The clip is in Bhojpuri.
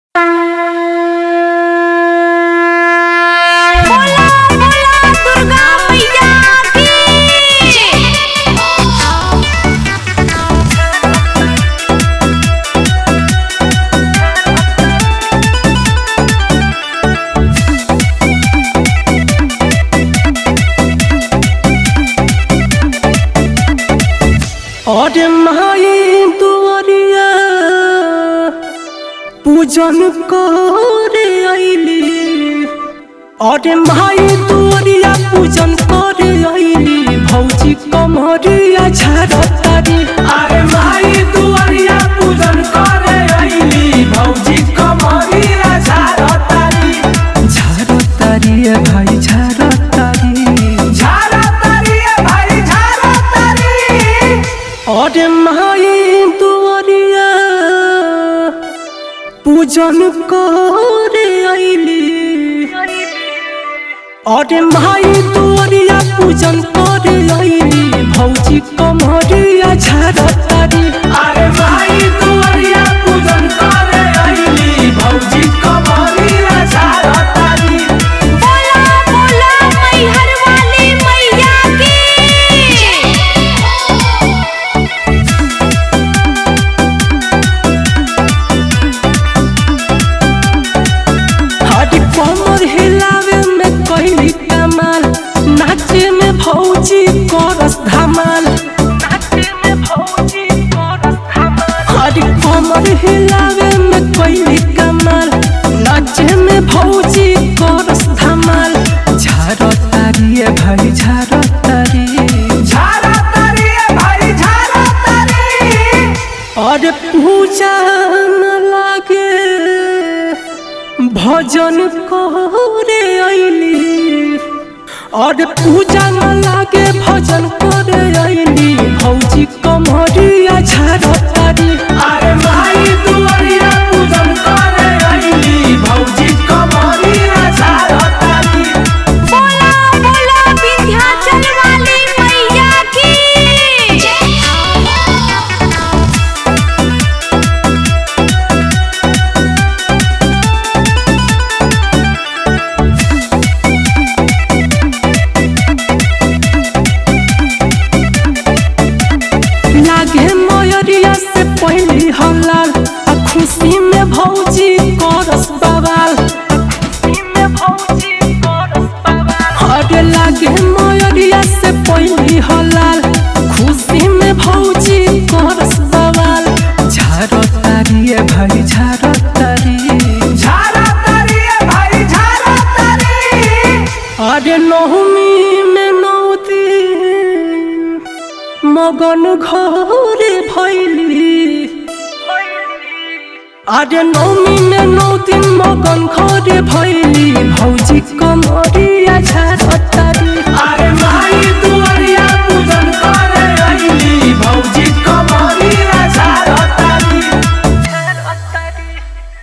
अरे माई दुआरिया पूजन करे आईली। अरे माई दुआरिया पूजन करे आईली। भौजी कमरिया झाड़तारी। अरे माई दुआरिया पूजन करे आईली। भौजी कमरिया झाड़तारी। झाड़तारी भाई झाड़तारी। झाड़तारी भाई झाड़तारी। अरे माई दुआरिया पूजन करे आईली। अरे माई दुआरिया पूजन करे आईली। भौजी कमरिया झाड़तारी। अरे माई दुआरिया पूजन करे आईली। भौजी कमरिया झाड़तारी। बोला बोला मैहर वाली मैया की। हरी कमर हिलावे में कहली कमाल। नाचे में भौजी करस धमाल। नाचे में भौजी करस धमाल। हरी कमर हिलावे में कहली कमाल। नाचे में भौजी करस धमाल। झाड़तारी भाई झाड़तारी। झाड़तारी भाई झाड़तारी। अरे पूजा न लागे भजन करे आईली। अरे पूजा न लागे भजन करे आईली। भौजी कमरिया झाड़तारी। अरे माई दुआरिया पूजन करे आईली। भौजी कमरिया झाड़तारी। बोला बोला विंध्याचल वाली मैया की। लागे मयरिया से पहली हलाल। आ खुशी में भौजी करस बवाल। अरे लागे मयरिया से पहली हलाल। खुशी में भौजी करस बवाल। झाड़तारी भाई झाड़तारी। झाड़तारी भाई झाड़तारी। अरे नवमी में 9 दिन मगन घरे भैली। अरे नवमी में 9 दिन मगन घरे भैली। भौजी कमरिया झाड़तारी।